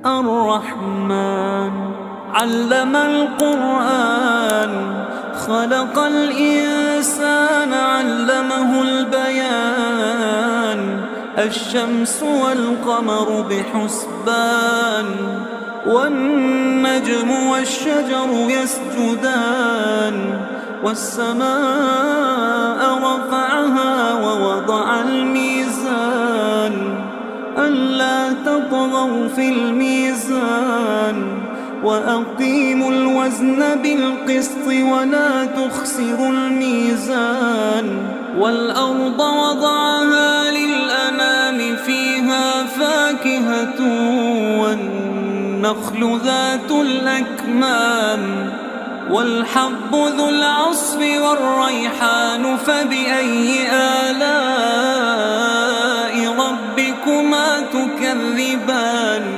الرحمن علم القرآن خلق الإنسان علمه البيان الشمس والقمر بحسبان والنجم والشجر يسجدان والسماء رفعها ووضع الميزان ألا تطغوا في الميزان وأقيموا الوزن بالقسط ولا تخسروا الميزان والأرض وضعها للأنام فيها فاكهة والنخل ذات الأكمام والحب ذو العصف والريحان فبأي آلاء ربكما تكذبان